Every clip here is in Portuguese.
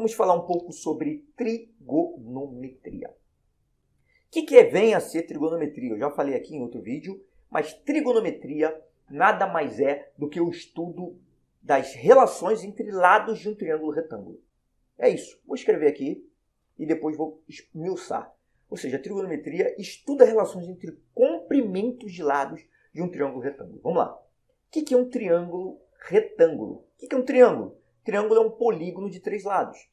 vamos falar um pouco sobre trigonometria. O que vem a ser trigonometria? Eu já falei aqui em outro vídeo, mas trigonometria nada mais é do que o estudo das relações entre lados de um triângulo retângulo. É isso. Vou escrever aqui e depois vou esmiuçar. Ou seja, a trigonometria estuda relações entre comprimentos de lados de um triângulo retângulo. Vamos lá. O que é um triângulo retângulo? O que é um triângulo? Triângulo é um polígono de 3 lados.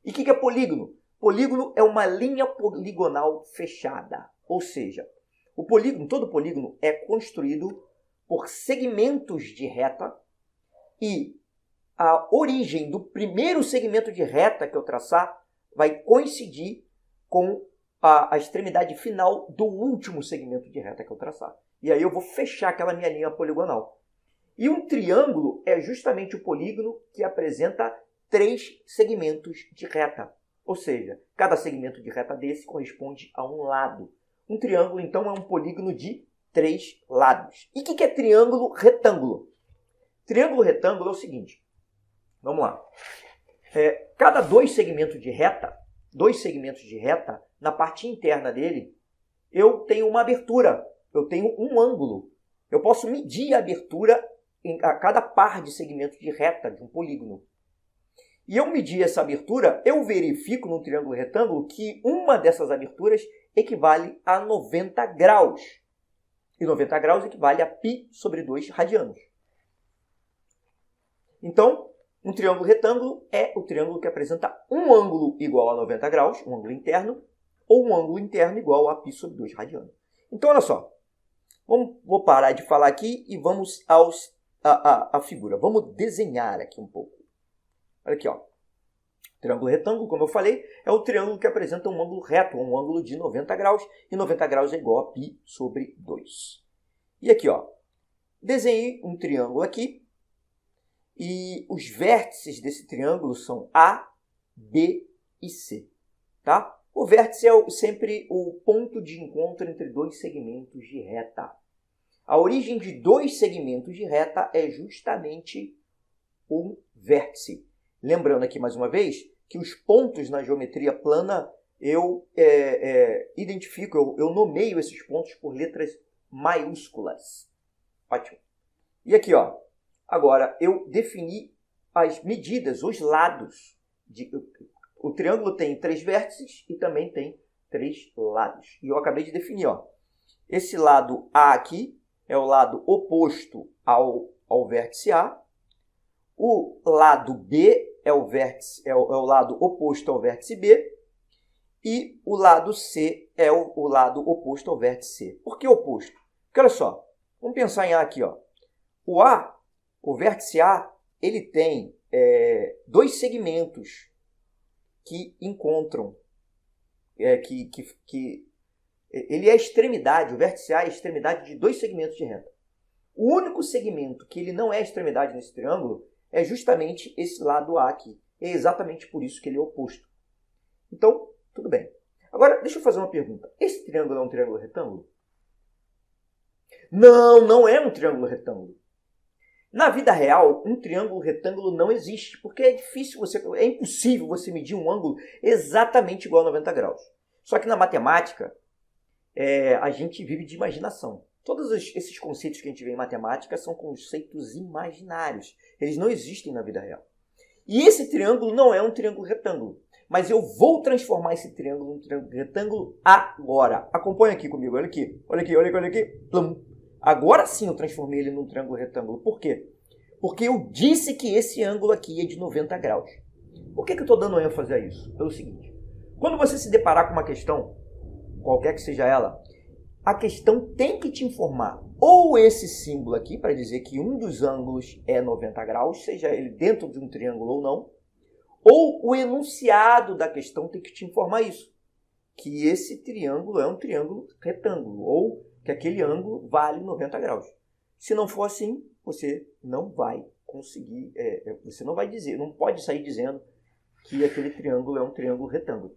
E o que é polígono? Polígono é uma linha poligonal fechada. Ou seja, o polígono, todo polígono é construído por segmentos de reta e a origem do primeiro segmento de reta que eu traçar vai coincidir com a extremidade final do último segmento de reta que eu traçar. E aí eu vou fechar aquela minha linha poligonal. E um triângulo é justamente o polígono que apresenta 3 segmentos de reta. Ou seja, cada segmento de reta desse corresponde a um lado. Um triângulo, então, é um polígono de 3 lados. E o que é triângulo retângulo? Triângulo retângulo é o seguinte. Vamos lá. Cada 2 segmentos de reta, na parte interna dele, eu tenho uma abertura. Eu tenho um ângulo. Eu posso medir a abertura a cada par de segmentos de reta de um polígono. E eu medir essa abertura, eu verifico no triângulo retângulo que uma dessas aberturas equivale a 90 graus. E 90 graus equivale a π sobre 2 radianos. Então, um triângulo retângulo é o triângulo que apresenta um ângulo igual a 90 graus, um ângulo interno, ou um ângulo interno igual a π sobre 2 radianos. Então, olha só. Vou parar de falar aqui e vamos à figura. Vamos desenhar aqui um pouco. Olha aqui, ó. Triângulo retângulo, como eu falei, é o triângulo que apresenta um ângulo reto, um ângulo de 90 graus, e 90 graus é igual a π sobre 2. E aqui, ó, desenhei um triângulo aqui, e os vértices desse triângulo são A, B e C, tá? O vértice é sempre o ponto de encontro entre 2 segmentos de reta. A origem de 2 segmentos de reta é justamente um vértice. Lembrando aqui mais uma vez que os pontos na geometria plana eu identifico, eu nomeio esses pontos por letras maiúsculas. Ótimo. E aqui, ó, agora eu defini as medidas, os lados. O triângulo tem 3 vértices e também tem 3 lados. E eu acabei de definir, ó, esse lado A aqui é o lado oposto ao vértice A. O lado B é o lado oposto ao vértice B. E o lado C é o lado oposto ao vértice C. Por que oposto? Porque olha só, vamos pensar em A aqui, ó. O vértice A, ele tem 2 segmentos que encontram, ele é a extremidade, o vértice A é a extremidade de 2 segmentos de reta. O único segmento que ele não é a extremidade nesse triângulo é justamente esse lado A aqui. É exatamente por isso que ele é oposto. Então, tudo bem. Agora, deixa eu fazer uma pergunta. Esse triângulo é um triângulo retângulo? Não, não é um triângulo retângulo. Na vida real, um triângulo retângulo não existe, porque é impossível você medir um ângulo exatamente igual a 90 graus. Só que na matemática, a gente vive de imaginação. Todos esses conceitos que a gente vê em matemática são conceitos imaginários. Eles não existem na vida real. E esse triângulo não é um triângulo retângulo. Mas eu vou transformar esse triângulo em um triângulo retângulo agora. Acompanha aqui comigo. Olha aqui. Olha aqui, olha aqui. Plum. Agora sim eu transformei ele num triângulo retângulo. Por quê? Porque eu disse que esse ângulo aqui é de 90 graus. Por que eu estou dando ênfase a isso? Pelo seguinte. Quando você se deparar com uma questão, qualquer que seja ela, a questão tem que te informar ou esse símbolo aqui, para dizer que um dos ângulos é 90 graus, seja ele dentro de um triângulo ou não, ou o enunciado da questão tem que te informar isso, que esse triângulo é um triângulo retângulo, ou que aquele ângulo vale 90 graus. Se não for assim, você não vai conseguir, você não vai dizer, não pode sair dizendo que aquele triângulo é um triângulo retângulo.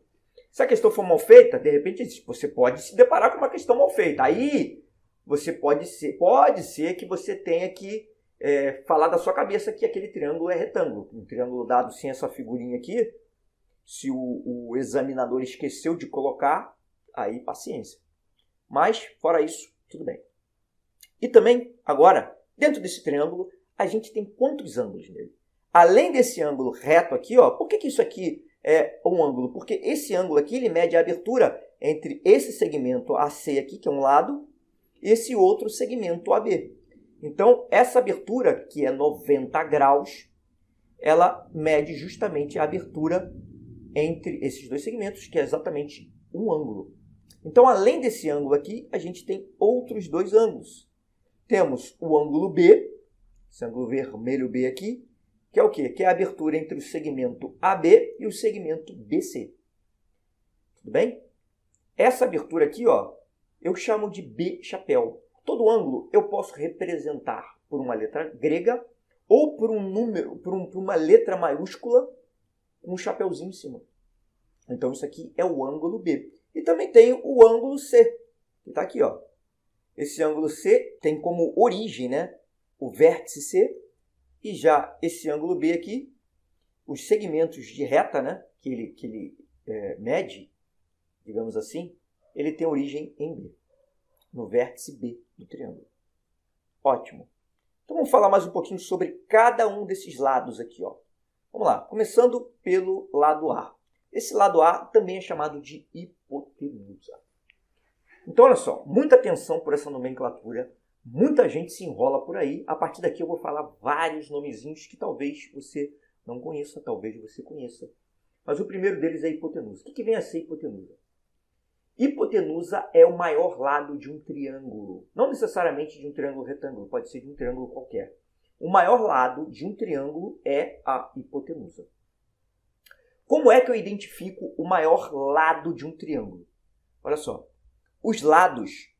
Se a questão for mal feita, de repente você pode se deparar com uma questão mal feita. Aí você pode ser que você tenha que falar da sua cabeça que aquele triângulo é retângulo. Um triângulo dado sem essa figurinha aqui, Se o examinador esqueceu de colocar, aí paciência. Mas, fora isso, tudo bem. E também, agora, dentro desse triângulo, a gente tem quantos ângulos nele? Além desse ângulo reto aqui, ó, por que isso aqui é um ângulo? Porque esse ângulo aqui, ele mede a abertura entre esse segmento AC aqui, que é um lado, e esse outro segmento AB. Então, essa abertura, que é 90 graus, ela mede justamente a abertura entre esses dois segmentos, que é exatamente um ângulo. Então, além desse ângulo aqui, a gente tem outros dois ângulos. Temos o ângulo B, esse ângulo vermelho B aqui, que é o quê? Que é a abertura entre o segmento AB e o segmento BC. Tudo bem? Essa abertura aqui, ó, eu chamo de B chapéu. Todo ângulo eu posso representar por uma letra grega ou por um número, por uma letra maiúscula com um chapéuzinho em cima. Então, isso aqui é o ângulo B. E também tem o ângulo C, que está aqui, ó. Esse ângulo C tem como origem, né, o vértice C, e já esse ângulo B aqui, os segmentos de reta, né, que ele mede, digamos assim, ele tem origem em B, no vértice B do triângulo. Ótimo. Então, vamos falar mais um pouquinho sobre cada um desses lados aqui, ó. Vamos lá, começando pelo lado A. Esse lado A também é chamado de hipotenusa. Então, olha só, muita atenção por essa nomenclatura. Muita gente se enrola por aí. A partir daqui eu vou falar vários nomezinhos que talvez você não conheça, talvez você conheça. Mas o primeiro deles é a hipotenusa. O que vem a ser hipotenusa? Hipotenusa é o maior lado de um triângulo. Não necessariamente de um triângulo retângulo, pode ser de um triângulo qualquer. O maior lado de um triângulo é a hipotenusa. Como é que eu identifico o maior lado de um triângulo? Olha só, os lados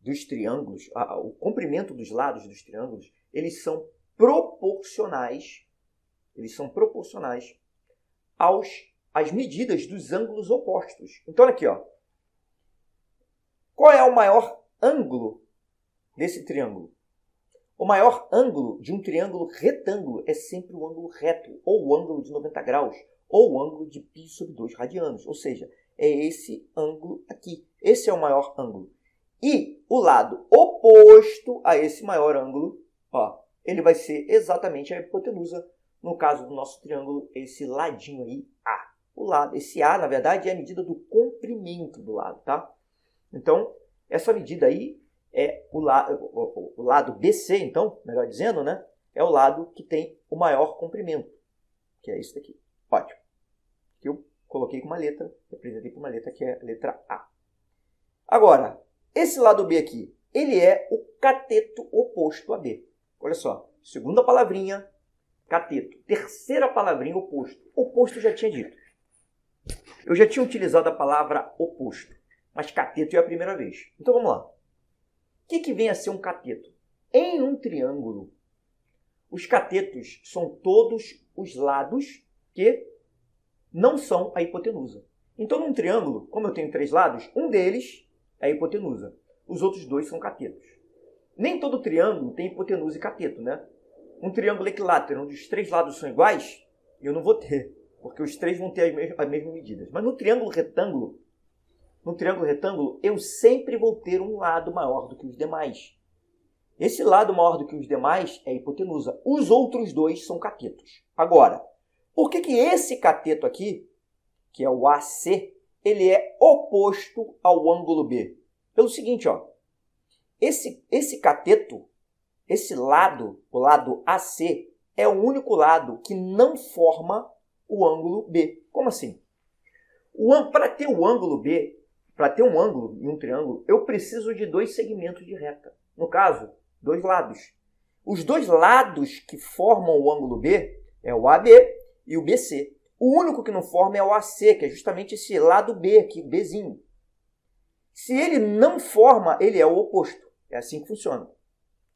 dos triângulos, o comprimento dos lados dos triângulos, eles são proporcionais às medidas dos ângulos opostos. Então, olha aqui, ó. Qual é o maior ângulo desse triângulo? O maior ângulo de um triângulo retângulo é sempre o ângulo reto, ou o ângulo de 90 graus, ou o ângulo de π sobre 2 radianos. Ou seja, é esse ângulo aqui. Esse é o maior ângulo. E o lado oposto a esse maior ângulo, ó, ele vai ser exatamente a hipotenusa. No caso do nosso triângulo, esse ladinho aí, A. Esse A, na verdade, é a medida do comprimento do lado, tá? Então, essa medida aí é o lado BC, então, melhor dizendo, né? É o lado que tem o maior comprimento, que é esse daqui. Ótimo. Que eu coloquei com uma letra, representei com uma letra que é a letra A. Agora, esse lado B aqui, ele é o cateto oposto a B. Olha só, segunda palavrinha, cateto. Terceira palavrinha, oposto. Oposto eu já tinha dito. Eu já tinha utilizado a palavra oposto, mas cateto é a primeira vez. Então vamos lá. O que vem a ser um cateto? Em um triângulo, os catetos são todos os lados que não são a hipotenusa. Então, num triângulo, como eu tenho 3 lados, um deles é a hipotenusa. Os outros 2 são catetos. Nem todo triângulo tem hipotenusa e cateto, né? Um triângulo equilátero, onde os 3 lados são iguais, eu não vou ter, porque os 3 vão ter as mesmas medidas. Mas no triângulo retângulo, eu sempre vou ter um lado maior do que os demais. Esse lado maior do que os demais é a hipotenusa. Os outros 2 são catetos. Agora, por que esse cateto aqui, que é o AC, ele é oposto ao ângulo B? Pelo seguinte, ó. Esse cateto, esse lado, o lado AC, é o único lado que não forma o ângulo B. Como assim? Para ter o ângulo B, para ter um ângulo em um triângulo, eu preciso de 2 segmentos de reta. No caso, 2 lados. Os 2 lados que formam o ângulo B é o AB e o BC. O único que não forma é o AC, que é justamente esse lado B aqui, o Bzinho. Se ele não forma, ele é o oposto. É assim que funciona.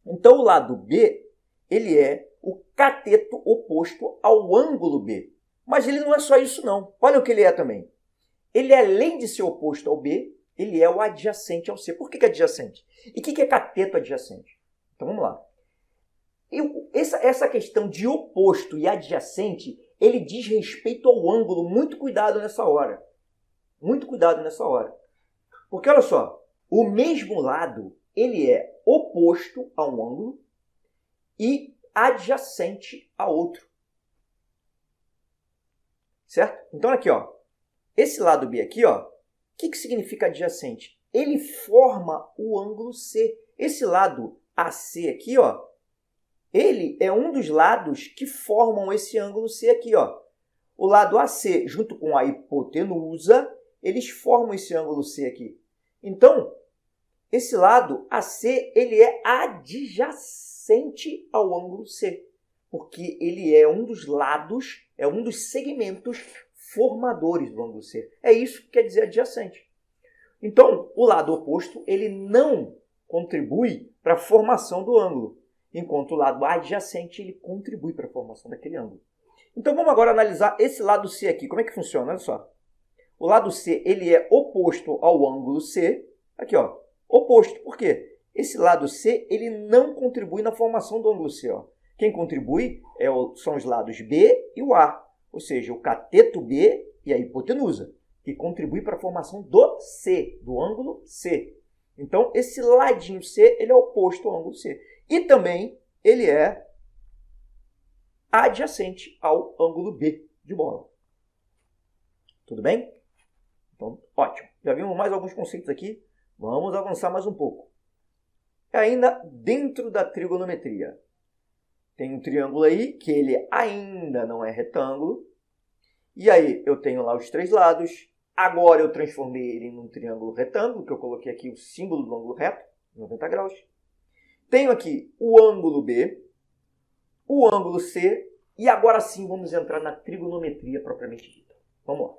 Então, o lado B, ele é o cateto oposto ao ângulo B. Mas ele não é só isso, não. Olha o que ele é também. Ele, além de ser oposto ao B, ele é o adjacente ao C. Por que adjacente? E o que é cateto adjacente? Então, vamos lá. Essa questão de oposto e adjacente, ele diz respeito ao ângulo. Muito cuidado nessa hora. Muito cuidado nessa hora. Porque, olha só, o mesmo lado, ele é oposto a um ângulo e adjacente a outro. Certo? Então, aqui, ó, esse lado B aqui, ó, o que significa adjacente? Ele forma o ângulo C. Esse lado AC aqui, ó, ele é um dos lados que formam esse ângulo C aqui, ó. O lado AC junto com a hipotenusa, eles formam esse ângulo C aqui. Então, esse lado AC, ele é adjacente ao ângulo C, porque ele é um dos lados, é um dos segmentos formadores do ângulo C. É isso que quer dizer adjacente. Então, o lado oposto, ele não contribui para a formação do ângulo, enquanto o lado adjacente, ele contribui para a formação daquele ângulo. Então, vamos agora analisar esse lado C aqui. Como é que funciona? Olha só. O lado C, ele é oposto ao ângulo C. Aqui, ó. Oposto. Por quê? Esse lado C, ele não contribui na formação do ângulo C, ó. Quem contribui são os lados B e o A. Ou seja, o cateto B e a hipotenusa, que contribui para a formação do C, do ângulo C. Então, esse ladinho C, ele é oposto ao ângulo C. E também ele é adjacente ao ângulo B de bola. Tudo bem? Então, ótimo. Já vimos mais alguns conceitos aqui. Vamos avançar mais um pouco. Ainda dentro da trigonometria. Tem um triângulo aí que ele ainda não é retângulo. E aí eu tenho lá os três lados. Agora eu transformei ele num triângulo retângulo, que eu coloquei aqui o símbolo do ângulo reto, 90 graus. Tenho aqui o ângulo B, o ângulo C, e agora sim vamos entrar na trigonometria propriamente dita. Vamos lá.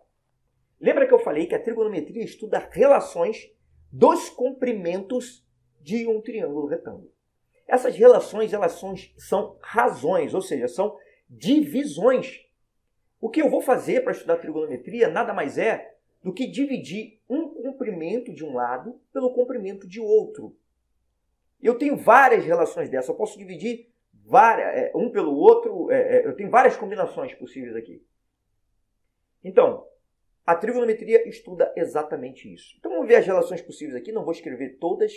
Lembra que eu falei que a trigonometria estuda relações dos comprimentos de um triângulo retângulo. Essas relações, são razões, ou seja, são divisões. O que eu vou fazer para estudar trigonometria nada mais é do que dividir um comprimento de um lado pelo comprimento de outro. Eu tenho várias relações dessas, eu posso dividir um pelo outro, eu tenho várias combinações possíveis aqui. Então, a trigonometria estuda exatamente isso. Então, vamos ver as relações possíveis aqui, não vou escrever todas,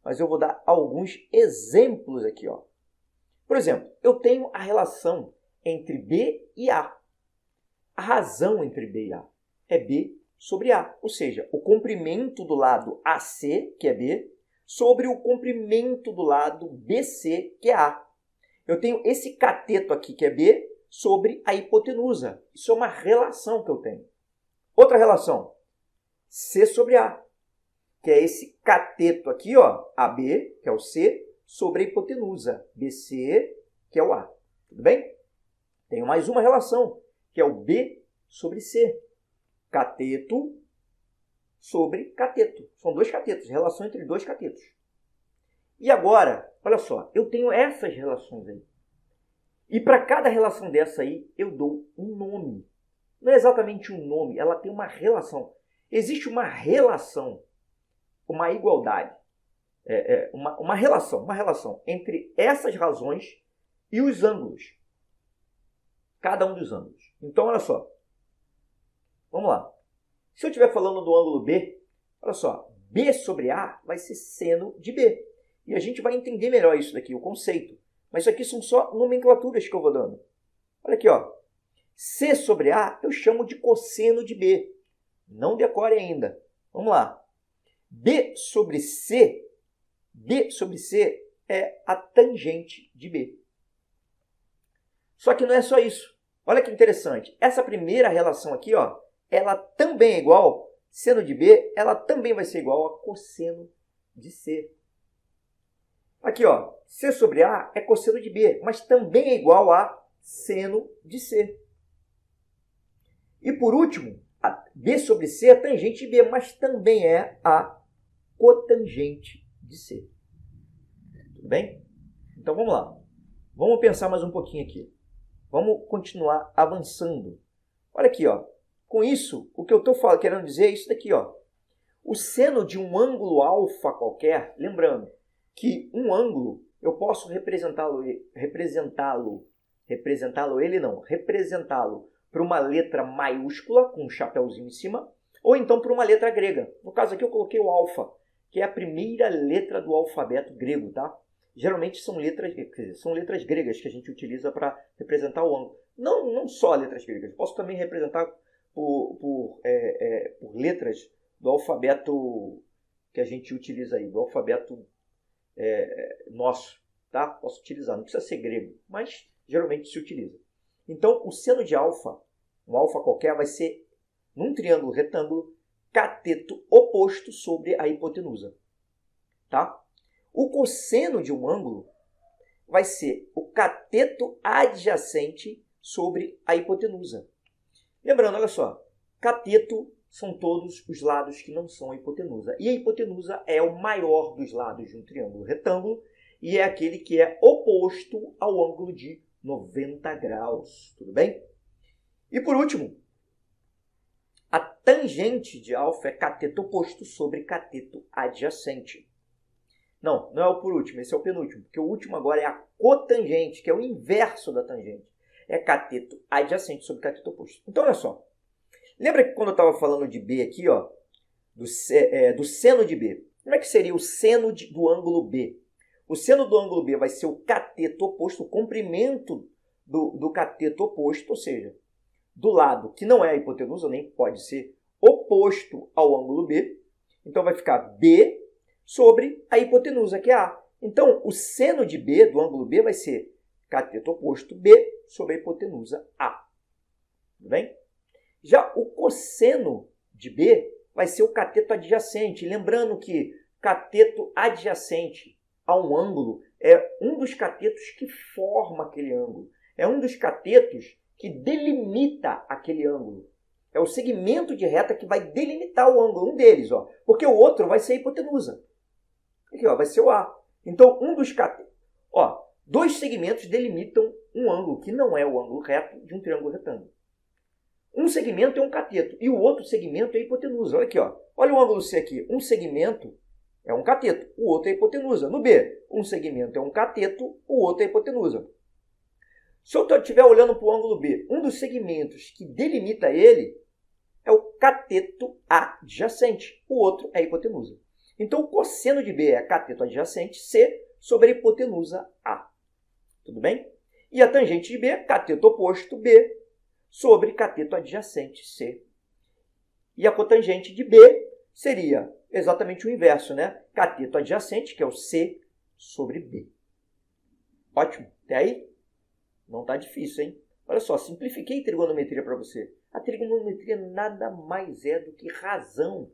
mas eu vou dar alguns exemplos aqui, ó. Por exemplo, eu tenho a relação entre B e A. A razão entre B e A é B sobre A, ou seja, o comprimento do lado AC, que é B, sobre o comprimento do lado BC, que é A. Eu tenho esse cateto aqui, que é B, sobre a hipotenusa. Isso é uma relação que eu tenho. Outra relação, C sobre A, que é esse cateto aqui, ó, AB, que é o C, sobre a hipotenusa, BC, que é o A. Tudo bem? Tenho mais uma relação, que é o B sobre C. Cateto sobre cateto. São dois catetos, relação entre dois catetos. E agora, olha só, eu tenho essas relações aí. E para cada relação dessa aí, eu dou um nome. Não é exatamente um nome, ela tem uma relação. Existe uma relação, uma igualdade, uma relação entre essas razões e os ângulos. Cada um dos ângulos. Então, olha só. Vamos lá. Se eu estiver falando do ângulo B, olha só, B sobre A vai ser seno de B. E a gente vai entender melhor isso daqui, o conceito. Mas isso aqui são só nomenclaturas que eu vou dando. Olha aqui, ó. C sobre A eu chamo de cosseno de B. Não decore ainda. Vamos lá. B sobre C é a tangente de B. Só que não é só isso. Olha que interessante. Essa primeira relação aqui, ó, ela também é igual, seno de B, ela também vai ser igual a cosseno de C. Aqui, ó, C sobre A é cosseno de B, mas também é igual a seno de C. E por último, a B sobre C é tangente de B, mas também é a cotangente de C. Tudo bem? Então vamos lá. Vamos pensar mais um pouquinho aqui. Vamos continuar avançando. Olha aqui, ó. Com isso, o que eu estou querendo dizer é isso daqui, ó. O seno de um ângulo alfa qualquer, lembrando que um ângulo eu posso representá-lo representá-lo por uma letra maiúscula com um chapéuzinho em cima, ou então por uma letra grega. No caso aqui eu coloquei o alfa, que é a primeira letra do alfabeto grego, tá? Geralmente são letras gregas que a gente utiliza para representar o ângulo. Não só letras gregas, posso também representar por letras do alfabeto que a gente utiliza aí, do alfabeto nosso, tá? Posso utilizar, não precisa ser grego, mas geralmente se utiliza. Então, o seno de alfa, um alfa qualquer, vai ser, num triângulo retângulo, cateto oposto sobre a hipotenusa, tá? O cosseno de um ângulo vai ser o cateto adjacente sobre a hipotenusa. Lembrando, olha só, cateto são todos os lados que não são a hipotenusa. E a hipotenusa é o maior dos lados de um triângulo retângulo e é aquele que é oposto ao ângulo de 90 graus. Tudo bem? E por último, a tangente de alfa é cateto oposto sobre cateto adjacente. Não é o por último, esse é o penúltimo, porque o último agora é a cotangente, que é o inverso da tangente. É cateto adjacente sobre cateto oposto. Então, olha só. Lembra que quando eu estava falando de B aqui, ó, do seno de B, como é que seria o seno do ângulo B? O seno do ângulo B vai ser o cateto oposto, o comprimento do cateto oposto, ou seja, do lado que não é a hipotenusa, nem pode ser oposto ao ângulo B. Então, vai ficar B sobre a hipotenusa, que é A. Então, o seno de B, do ângulo B, vai ser cateto oposto B sobre a hipotenusa A. Tudo bem? Já o cosseno de B vai ser o cateto adjacente. Lembrando que cateto adjacente a um ângulo é um dos catetos que forma aquele ângulo. É um dos catetos que delimita aquele ângulo. É o segmento de reta que vai delimitar o ângulo, um deles, ó, porque o outro vai ser a hipotenusa. Aqui, ó, vai ser o A. Então, um dos catetos... Ó, dois segmentos delimitam um ângulo que não é o ângulo reto de um triângulo retângulo. Um segmento é um cateto e o outro segmento é a hipotenusa. Olha aqui, ó. Olha o ângulo C aqui. Um segmento é um cateto, o outro é a hipotenusa. No B, um segmento é um cateto, o outro é a hipotenusa. Se eu estiver olhando para o ângulo B, um dos segmentos que delimita ele é o cateto adjacente, o outro é a hipotenusa. Então, o cosseno de B é cateto adjacente C sobre a hipotenusa A. Tudo bem? E a tangente de B é cateto oposto B sobre cateto adjacente C. E a cotangente de B seria exatamente o inverso, né? Cateto adjacente, que é o C, sobre B. Ótimo. Até aí? Não está difícil, hein? Olha só, simplifiquei trigonometria para você. A trigonometria nada mais é do que razão.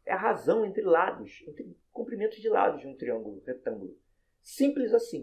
É a razão entre lados, entre comprimentos de lados de um triângulo retângulo. Simples assim.